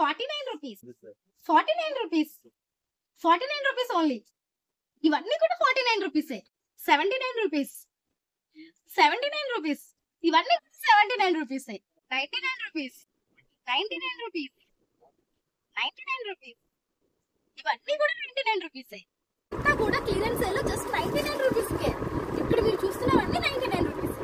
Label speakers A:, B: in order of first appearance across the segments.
A: 49 rupees 49 rupees 49 rupees only. ఇవన్నీ కూడా 49 రూపీసే. 79 రూపీస్ 79 రూపీస్. ఇవన్నీ 79 రూపీసే. 99 రూపీస్ 99 రూపీస్ 99 రూపీస్. ఇవన్నీ కూడా 99 రూపీసే. అంతా కూడా క్లియరెన్స్ సేల్ జస్ట్ 99 రూపీస్కే. ఇక్కడ మీరు చూస్తున్నవన్నీ 99 రూపీస్.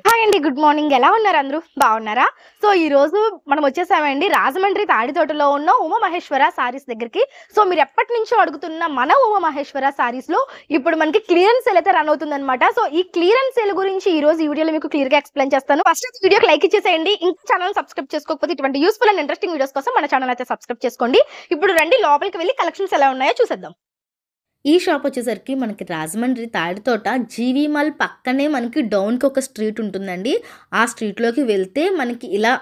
A: హాయ్ అండి, గుడ్ మార్నింగ్. ఎలా ఉన్నారు అందరూ? బాగున్నారా? సో ఈ రోజు మనం వచ్చేసామండి రాజమండ్రి తాడితోటలో ఉన్న ఉమా మహేశ్వర సారీస్ దగ్గరికి. సో మీరు ఎప్పటి నుంచో అడుగుతున్న మన ఉమా మహేశ్వర సారీస్ లో ఇప్పుడు మనకి క్లియరెన్స్ సేల్ అయితే రన్ అవుతుంది అనమాట. సో ఈ క్లియరెన్స్ సేల్ గురించి ఈ రోజు ఈ వీడియోలో మీకు క్లియర్ గా ఎక్స్ప్లెయిన్ చేస్తాను. ఫస్ట్ వీడియోకి లైక్ ఇచ్చేసేయండి. ఇంకా ఛానల్ సబ్స్క్రైబ్ చేసుకోకపోతే ఇటువంటి యూస్ఫుల్ అండ్ ఇంట్రెస్టింగ్ వీడియోస్ కోసం మన ఛానల్ అయితే సబ్స్క్రైబ్ చేసుకోండి. ఇప్పుడు రండి లోపలికి వెళ్ళి కలెక్షన్స్ ఎలా ఉన్నాయో చూసేద్దాం.
B: ఈ షాప్ వచ్చేసరికి మనకి రాజమండ్రి తాడితోట జీవీ మాల్ పక్కనే మనకి డౌన్కి ఒక స్ట్రీట్ ఉంటుందండి. ఆ స్ట్రీట్లోకి వెళ్తే మనకి ఇలా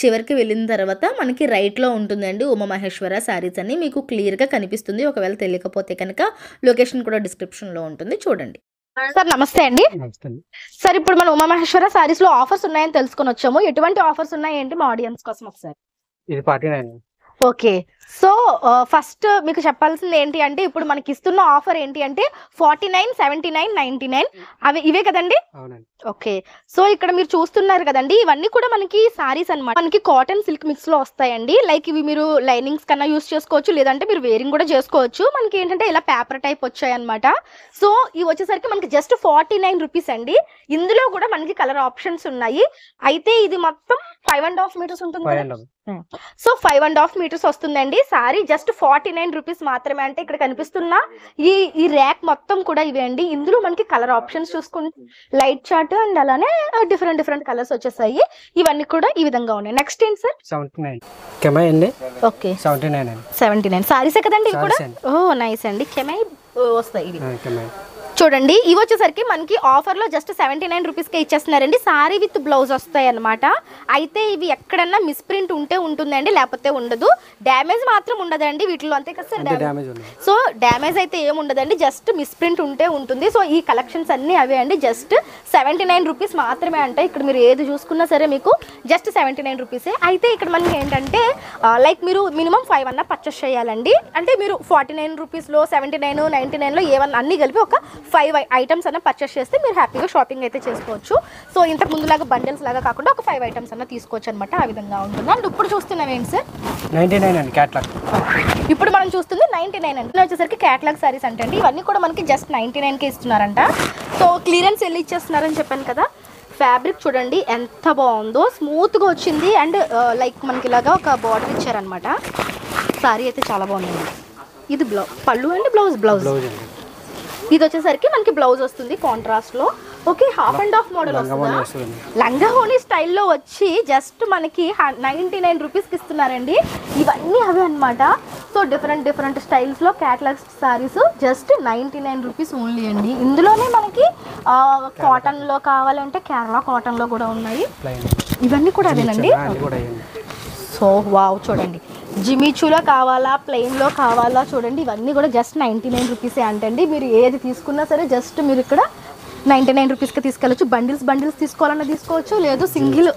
B: చివరికి వెళ్ళిన తర్వాత మనకి రైట్లో ఉంటుందండి ఉమా మహేశ్వర శారీస్ అని. మీకు క్లియర్గా కనిపిస్తుంది. ఒకవేళ తెలియకపోతే కనుక లొకేషన్ కూడా డిస్క్రిప్షన్లో ఉంటుంది, చూడండి.
A: సార్ నమస్తే అండి. సార్ ఇప్పుడు మన ఉమా మహేశ్వర సారీస్ లో ఆఫర్స్ ఉన్నాయని తెలుసుకొని వచ్చాము. ఎటువంటి ఆఫర్స్ ఉన్నాయి ఏంటి మా ఆడియన్స్ కోసం ఒకసారి?
C: ఇది 49.
A: ఓకే, సో ఫస్ట్ మీకు చెప్పాల్సింది ఏంటి అంటే ఇప్పుడు మనకి ఇస్తున్న ఆఫర్ ఏంటి అంటే 49, 79, 99 అవి ఇవే కదండి? ఓకే, సో ఇక్కడ మీరు చూస్తున్నారు కదండి, ఇవన్నీ కూడా మనకి సారీస్ అన్నమాట. మనకి కాటన్ సిల్క్ మిక్స్ లో వస్తాయండి. లైక్ ఇవి మీరు లైనింగ్స్ కన్నా యూస్ చేసుకోవచ్చు, లేదంటే మీరు వేరింగ్ కూడా చేసుకోవచ్చు. మనకి ఏంటంటే ఇలా పేపర్ టైప్ వచ్చాయి అనమాట. సో ఇవి వచ్చేసరికి మనకి జస్ట్ 49 రూపీస్ అండి. ఇందులో కూడా మనకి కలర్ ఆప్షన్స్ ఉన్నాయి. అయితే ఇది మొత్తం 5.5 మీటర్స్ ఉంటుంది. సో 5.5 మీటర్స్ వస్తుందండి. సారీ జస్ట్ 49 రూపీస్ మాత్రమే. అంటే ఇక్కడ కనిపిస్తున్న ఈ ర్యాక్ మొత్తం కూడా ఇవే అండి. ఇందులో మనకి కలర్ ఆప్షన్స్ చూసుకుంటే లైట్ చార్ట్ అండ్ అలానే డిఫరెంట్ కలర్స్ వచ్చేసాయి. ఇవన్నీ కూడా ఈ విధంగా ఉన్నాయి. నెక్స్ట్ ఏంటి సార్?
C: 79 కెమై అండి.
A: ఓకే
C: 79
A: సారీసే కదండి ఇవి కూడా? ఓ నైస్ అండి. కెమై వస్తాయి ఇవి. చూడండి, ఇవి వచ్చేసరికి మనకి ఆఫర్ లో జస్ట్ 79 రూపీస్ కే ఇచ్చేస్తున్నారండి. సారీ విత్ బ్లౌజ్ వస్తాయి అనమాట. అయితే ఇవి ఎక్కడన్నా మిస్ప్రింట్ ఉంటే ఉంటుందండి, లేకపోతే ఉండదు. డ్యామేజ్ మాత్రం ఉండదండి వీటిలో, అంతే కదా సార్? సో డ్యామేజ్ అయితే ఏమి ఉండదండి, జస్ట్ మిస్ప్రింట్ ఉంటే ఉంటుంది. సో ఈ కలెక్షన్స్ అన్ని అవే అండి. జస్ట్ 79 రూపీస్ మాత్రమే అంట. ఇక్కడ మీరు ఏది చూసుకున్నా సరే మీకు జస్ట్ 79 రూపీసే. అయితే ఇక్కడ మనకి ఏంటంటే లైక్ మీరు మినిమం 5 అన్న పర్చేస్ చేయాలండి. అంటే మీరు 49 రూపీస్లో 79, 99లో ఏమన్నా అన్ని కలిపి ఒక 5 ఐటమ్స్ అన్న పర్చేస్ చేస్తే మీరు హ్యాపీగా షాపింగ్ అయితే చేసుకోవచ్చు. సో ఇంతకు ముందులాగా బండిల్స్ లాగా కాకుండా ఒక 5 ఐటమ్స్ అన్న తీసుకోవచ్చు అనమాట. ఆ విధంగా ఉంటుంది. అండ్ ఇప్పుడు చూస్తున్నాం ఏంటి సార్?
C: 99 అండి క్యాటలాగ్.
A: ఇప్పుడు మనం చూస్తుంది 99 అండి. వచ్చేసరికి క్యాటలాగ్ సారీస్ అంటే అండి ఇవన్నీ కూడా మనకి జస్ట్ 99కే ఇస్తున్నారంట. సో క్లియరెన్స్ వెళ్ళి ఇచ్చేస్తున్నారని చెప్పాను కదా. ఫ్యాబ్రిక్ చూడండి ఎంత బాగుందో, స్మూత్గా వచ్చింది. అండ్ లైక్ మనకి ఇలాగా ఒక బార్డర్ ఇచ్చారనమాట. సారీ అయితే చాలా బాగుంది. ఇది పళ్ళు అండి, బ్లౌజ్. ఇది వచ్చేసరికి మనకి బ్లౌజ్ వస్తుంది కాంట్రాస్ట్ లో. Okay, half and half model వస్తుంది. లంగా హోనీ స్టైల్లో వచ్చి జస్ట్ మనకి 99 రూపీస్కి ఇస్తున్నారండి. ఇవన్నీ అవే అనమాట. సో డిఫరెంట్ స్టైల్స్ లో catalogue saris just 99 rupees only అండి. ఇందులోనే మనకి కాటన్ లో కావాలంటే కేరళ కాటన్ లో కూడా ఉన్నాయి. ఇవన్నీ కూడా అదేనండి. సో వావ్, చూడండి జిమిచూలో కావాలా, ప్లెయిన్లో కావాలా, చూడండి ఇవన్నీ కూడా జస్ట్ 99 రూపీసే అంటండి. మీరు ఏది తీసుకున్నా సరే జస్ట్ మీరు ఇక్కడ 99 రూపీస్కి తీసుకెళ్ళచ్చు. బండిల్స్ తీసుకోవాలన్నా తీసుకోవచ్చు, లేదు సింగిల్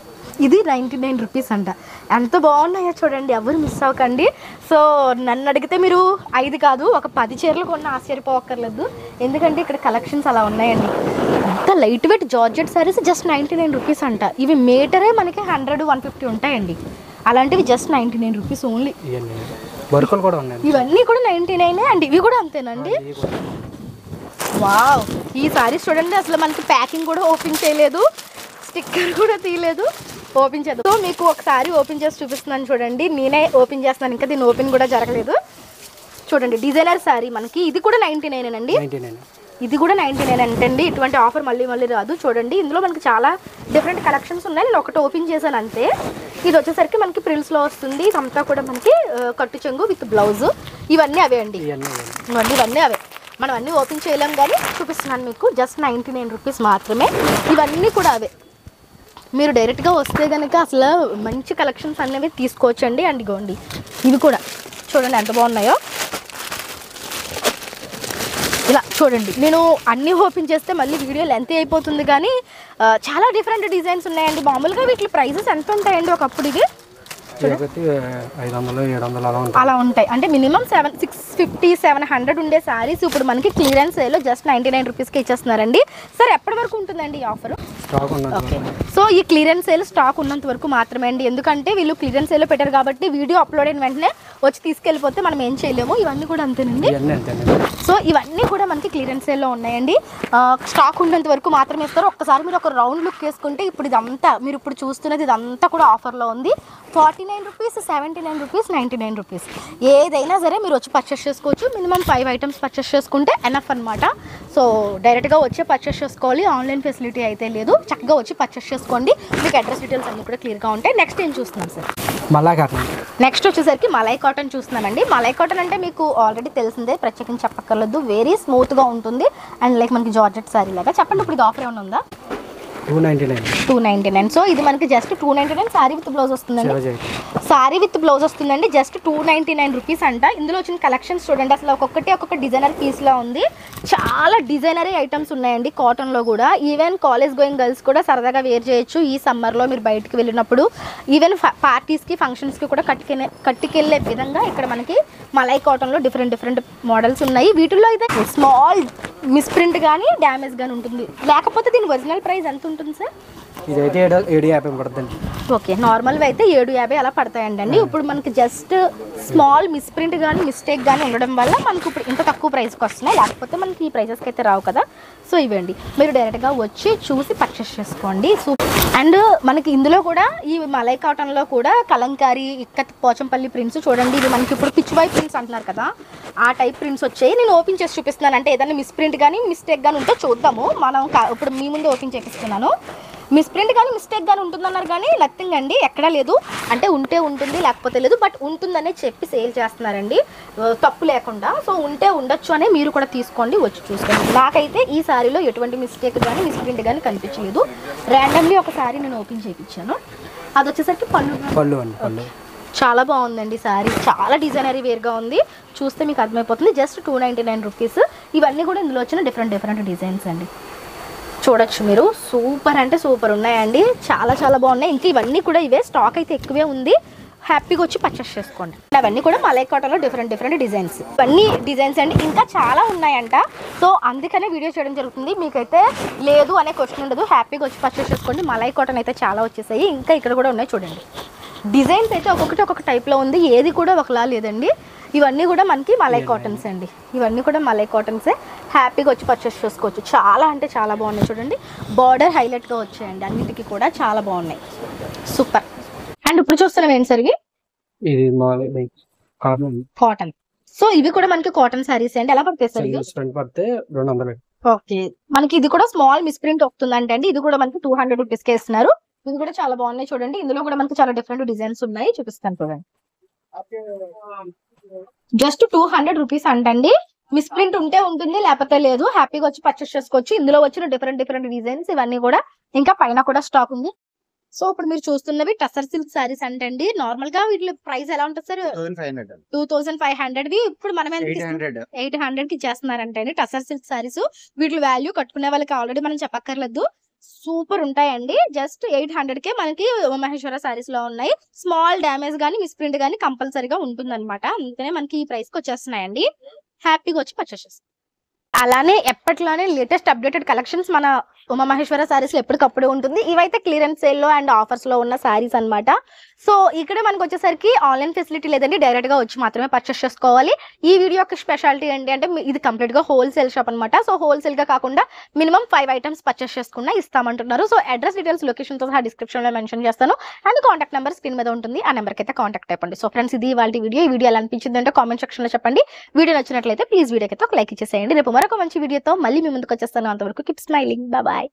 A: ఇది 99 రూపీస్ అంట. ఎంత బాగున్నాయో చూడండి, ఎవరు మిస్ అవ్వకండి. సో నన్ను అడిగితే మీరు 5 కాదు ఒక 10 చీరలు కొన్న ఆశ్చర్యపోవక్కర్లేదు, ఎందుకంటే ఇక్కడ కలెక్షన్స్ అలా ఉన్నాయండి. అంత light weight georgette saris just 99 rupees అంట. ఇవి మీటరే మనకి 100-150 ఉంటాయండి. అలాంటివి జస్ట్ 99 రూపీస్ ఓన్లీ. ఇవన్నీ కూడా 99 అండి. ఇవి కూడా అంతేనండి. వావ్, ఈ సారీస్ చూడండి, అసలు మనకి ప్యాకింగ్ కూడా ఓపెన్ చేయలేదు, స్టిక్కర్ కూడా తీయలేదు. ఓపెన్ చేద్దాం. సో మీకు ఒకసారి ఓపెన్ చేసి చూపిస్తున్నాను చూడండి. నేనే ఓపెన్ చేస్తున్నాను, ఇంకా దీన్ని ఓపెన్ కూడా జరగలేదు. చూడండి డిజైనర్ సారీ మనకి. ఇది కూడా 99 అండి. ఇది కూడా 99 అంటండి. ఇటువంటి ఆఫర్ మళ్ళీ రాదు. చూడండి ఇందులో మనకి చాలా డిఫరెంట్ కలెక్షన్స్ ఉన్నాయి. నేను ఒకటి ఓపెన్ చేశాను అంతే. ఇది వచ్చేసరికి మనకి ప్రిల్స్లో వస్తుంది. ఇదంతా కూడా మనకి కట్టు చెంగు విత్ బ్లౌజ్. ఇవన్నీ అవే అండి. ఇవన్నీ అవే. మనం అన్నీ ఓపెన్ చేయలేం కానీ చూపిస్తున్నాను మీకు. జస్ట్ 99 రూపీస్ మాత్రమే. ఇవన్నీ కూడా అవే. మీరు డైరెక్ట్గా వస్తే కనుక అసలు మంచి కలెక్షన్స్ అనేవి తీసుకోవచ్చండి. అండ్ ఇగోండి ఇవి కూడా చూడండి ఎంత బాగున్నాయో. ఇలా చూడండి, నేను అన్నీ ఓపెన్ చేస్తే మళ్ళీ వీడియో లెంత్ అయిపోతుంది, కానీ చాలా డిఫరెంట్ డిజైన్స్ ఉన్నాయండి. మామూలుగా వీటి ప్రైజెస్ ఎంత ఉంటాయండి ఒకప్పుడు? ఇది
C: ఇదొకటి 500 700 అలా ఉంటుంది.
A: అలా ఉంటాయి. అంటే మినిమం 650 700 ఉండే శారీస్ ఇప్పుడు మనకి క్లియరెన్స్ సేల్లో జస్ట్ 99 రూపీస్కి ఇచ్చేస్తున్నారండి. సార్ ఎప్పటి వరకు ఉంటుందండి ఈ ఆఫర్?
C: స్టాక్ ఉన్నది.
A: ఓకే, సో ఈ క్లియరెన్స్ సేల్ స్టాక్ ఉన్నంత వరకు మాత్రమే అండి. ఎందుకంటే వీళ్ళు క్లియరెన్స్ సేల్ పెట్టారు కాబట్టి వీడియో అప్లోడ్ అయిన వెంటనే వచ్చి తీసుకెళ్ళిపోతే మనం ఏం చేయలేము. ఇవన్నీ కూడా అంతేనండి.
C: ఇవన్నీ అంతేనండి.
A: సో ఇవన్నీ కూడా మనకి క్లియరెన్స్ సేల్లో ఉన్నాయండి. స్టాక్ ఉన్నంత వరకు మాత్రమే ఇస్తారు. ఒక్కసారి మీరు ఒక రౌండ్ లుక్ వేసుకుంటే ఇప్పుడు ఇదంతా మీరు ఇప్పుడు చూస్తున్నది ఇదంతా కూడా ఆఫర్లో ఉంది. 49 రూపీస్, 79 రూపీస్, 99 రూపీస్, ఏదైనా సరే మీరు వచ్చి పర్చేస్ చేసుకోవచ్చు. మినిమం 5 ఐటమ్స్ పర్చేస్ చేసుకుంటే ఎనఫ్ అనమాట. సో డైరెక్ట్గా వచ్చి పర్చేస్ చేసుకోవాలి, ఆన్లైన్ ఫెసిలిటీ అయితే లేదు. చక్కగా వచ్చి పర్చేస్ చేసుకోండి. మీకు అడ్రస్ డీటెయిల్స్ అన్నీ కూడా క్లియర్గా ఉంటాయి. నెక్స్ట్ ఏం చూస్తున్నాం సార్?
C: మళ్ళా కాటన్.
A: నెక్స్ట్ వచ్చేసరికి మలై కాటన్ చూస్తున్నానండి. మలై కాటన్ అంటే మీకు ఆల్రెడీ తెలిసిందే, ప్రత్యేకించి చెప్పక్కర్లేదు. వెరీ స్మూత్గా ఉంటుంది అండ్ లైక్ మనకి జార్జెట్ శారీ లాగా. చెప్పండి ఇప్పుడు ఇది ఆఫర్ ఏమైనా ఉందా? 299. సో ఇది మనకి జస్ట్ 299 శారీ విత్ బ్లౌజ్ వస్తుందండి. శారీ విత్ బ్లౌజ్ వస్తుందండి. జస్ట్ 299 రూపీస్ అంట. ఇందులో వచ్చిన కలెక్షన్స్ చూడండి, అసలు ఒక్కొక్క డిజైనర్ పీస్లా ఉంది. చాలా డిజైనరీ ఐటమ్స్ ఉన్నాయండి కాటన్లో కూడా. ఈవెన్ కాలేజ్ గోయింగ్ గర్ల్స్ కూడా సరదాగా వేర్ చేయొచ్చు ఈ సమ్మర్లో. మీరు బయటకు వెళ్ళినప్పుడు ఈవెన్ పార్టీస్కి ఫంక్షన్స్కి కూడా కట్టుకెళ్ళే విధంగా ఇక్కడ మనకి మలై కాటన్లో డిఫరెంట్ మోడల్స్ ఉన్నాయి. వీటిల్లో అయితే స్మాల్ మిస్ప్రింట్ కానీ డ్యామేజ్ కానీ ఉంటుంది. లేకపోతే దీని ఒరిజినల్ ప్రైస్ ఎంత ఉంటుంది సార్?
C: ఇదైతే 750 పడుతుంది.
A: ఓకే, నార్మల్గా అయితే 750 అలా పడతాయండి. ఇప్పుడు మనకి జస్ట్ స్మాల్ మిస్ప్రింట్ కానీ మిస్టేక్ కానీ ఉండడం వల్ల మనకు ఇప్పుడు ఇంత తక్కువ ప్రైస్కి వస్తున్నాయి. లేకపోతే మనకి ఈ ప్రైసెస్కి అయితే రావు కదా. సో ఇవ్వండి, మీరు డైరెక్ట్గా వచ్చి చూసి పర్చేస్ చేసుకోండి. అండ్ మనకి ఇందులో కూడా ఈ మలై కాటన్లో కూడా కలంకారీ, ఇక్కత్, పోచంపల్లి ప్రింట్స్ చూడండి. ఇది మనకి ఇప్పుడు పిచ్వాయ్ ప్రింట్స్ అంటున్నారు కదా, ఆ టైప్ ప్రింట్స్ వచ్చాయి. నేను ఓపెన్ చేసి చూపిస్తున్నాను. అంటే ఏదైనా మిస్ప్రింట్ కానీ మిస్టేక్ కానీ ఉంటే చూద్దాము. మనం ఇప్పుడు మీ ముందే ఓపెన్ చేపిస్తున్నాను. మిస్ప్రింట్ కానీ మిస్టేక్ కానీ ఉంటుందన్నారు కానీ నథింగ్ అండి, ఎక్కడా లేదు. అంటే ఉంటే ఉంటుంది, లేకపోతే లేదు. బట్ ఉంటుందనే చెప్పి సేల్ చేస్తున్నారండి, తప్పు లేకుండా. సో ఉంటే ఉండొచ్చు అనే మీరు కూడా తీసుకోండి, వచ్చి చూసుకోండి. నాకైతే ఈ శారీలో ఎటువంటి మిస్టేక్ కానీ మిస్ప్రింట్ కానీ కనిపించలేదు. ర్యాండమ్లీ ఒక శారీ నేను ఓపెన్ చేయించాను. అది వచ్చేసరికి పళ్ళు
C: అండి.
A: చాలా బాగుందండి శారీ. చాలా డిజైనరీ వేర్గా ఉంది. చూస్తే మీకు అర్థమైపోతుంది. Just 299 rupees. ఇవన్నీ కూడా ఇందులో వచ్చిన డిఫరెంట్ డిజైన్స్ అండి. చూడొచ్చు మీరు. సూపర్ అంటే సూపర్ ఉన్నాయండి. చాలా బాగున్నాయి. ఇంకా ఇవన్నీ కూడా ఇవే, స్టాక్ అయితే ఎక్కువే ఉంది. హ్యాపీగా వచ్చి పర్చేస్ చేసుకోండి. అవన్నీ కూడా మలై కాటన్లో డిఫరెంట్ డిజైన్స్. ఇవన్నీ డిజైన్స్ అండి. ఇంకా చాలా ఉన్నాయంట. సో అందుకనే వీడియో చేయడం జరుగుతుంది. మీకైతే లేదు అనే క్వశ్చన్ ఉండదు. హ్యాపీగా వచ్చి పర్చేస్ చేసుకోండి. మలై కాటన్ అయితే చాలా వచ్చేసాయి. ఇంకా ఇక్కడ కూడా ఉన్నాయి చూడండి. డిజైన్స్ అయితే ఒక్కొక్క టైప్లో ఉంది. ఏది కూడా ఒకలా లేదండి. ఇవన్నీ కూడా మనకి మలై కాటన్స్ అండి. ఇవన్నీ కూడా మలై కాటన్సే. హ్యాపీగా వచ్చి పర్చేస్ చేసుకోవచ్చు. చాలా అంటే చాలా బాగున్నాయి చూడండి. బార్డర్ హైలైట్గా వచ్చాయండి. అన్నిటికీ కూడా చాలా బాగున్నాయి. సూపర్. అండ్ ఇప్పుడు చూస్తున్నాం ఏంటి సరిగి
C: ఇది కాటన్.
A: సో ఇవి కూడా మనకి కాటన్ శారీస్ అండి. ఎలా పడతాయి సార్?
C: పడితే 200.
A: ఓకే, మనకి ఇది కూడా స్మాల్ మిస్ప్రింట్ వస్తుందంటే అండి. ఇది కూడా మనకి 200 రూపీస్కే ఇస్తున్నారు. ఇది కూడా చాలా బాగున్నాయి చూడండి. ఇందులో కూడా మనకి చాలా డిఫరెంట్ డిజైన్స్ ఉన్నాయి. చూపిస్తాను చూడండి. జస్ట్ 200 రూపీస్ అంటండి. మిస్ప్రింట్ ఉంటే ఉంటుంది, లేకపోతే లేదు. హ్యాపీగా వచ్చి పర్చేస్ చేసుకోవచ్చు. ఇందులో వచ్చిన డిఫరెంట్ డిజైన్స్ ఇవన్నీ కూడా. ఇంకా పైన కూడా స్టాక్ ఉంది. సో ఇప్పుడు మీరు చూస్తున్నవి టసర్ సిల్క్ సారీస్ అంటండి. నార్మల్ గా వీటి ప్రైస్ ఎలా ఉంటుంది సార్? 2500. ఇప్పుడు మనం 800 కి చేస్తున్నారంటే టసర్ సిల్క్ సారీస్. వీటి వాల్యూ కట్టుకునే వాళ్ళకి ఆల్రెడీ మనం చెప్పక్కర్లేదు. సూపర్ ఉంటాయండి. జస్ట్ 800కే మనకి ఉమామహేశ్వర సారీస్ లో ఉన్నాయి. స్మాల్ డ్యామేజ్ కానీ మిస్ప్రింట్ కానీ కంపల్సరీగా ఉంటుందన్నమాట. అందుకనే మనకి ఈ ప్రైస్ కి వచ్చేస్తున్నాయండి. హ్యాపీగా వచ్చి పర్చేస్ చేసుకోండి. అలానే ఎప్పట్లానే లేటెస్ట్ అప్డేటెడ్ కలెక్షన్స్ మన ఉమామహేశ్వర సారీస్ లో ఎప్పటికప్పుడు ఉంటుంది. ఇవైతే క్లియరెన్స్ సేల్ లో అండ్ ఆఫర్స్ లో ఉన్న సారీస్ అన్నమాట. సో ఇక్కడ మనకు వచ్చేసరికి ఆన్లైన్ ఫెసిలిటీ లేదండి, డైరెక్ట్ గా వచ్చి మాత్రమే పర్చేస్ చేసుకోవాలి. ఈ వీడియో యొక్క స్పెషాలిటీ ఏంటి అంటే ఇది కంప్లీట్ గా హోల్సేల్ షాప్ అనమాట. సో హోల్సేల్ గా కాకుండా మినిమం 5 ఐటమ్స్ పర్చేస్ చేసుకున్నా ఇస్తామంటున్నారు. సో అడ్రస్ డీటెయిల్స్ లొకేషన్ తో సహా డిస్క్రిప్షన్ లో మెన్షన్ చేస్తాను. అండ్ కాంటాక్ట్ నెంబర్ స్క్రీన్ మీద ఉంటుంది. ఆ నెంబర్కి అయితే కాంటాక్ట్ అయిపోండి. సో ఫ్రెండ్స్, ఇది ఇవాళ వీడియో. ఈ వీడియో ఎలా అనిపించింది అంటే కామెంట్ సెక్షన్ లో చెప్పండి. వీడియో నచ్చినట్లయితే ప్లీజ్ వీడియోకి ఒక లైక్ ఇచ్చేసేయండి. రేపు మరొక మంచి వీడియోతో మళ్ళీ మీ ముందుకు వచ్చేస్తాను. అంతవరకు కీప్ స్మైలింగ్. బాయ్.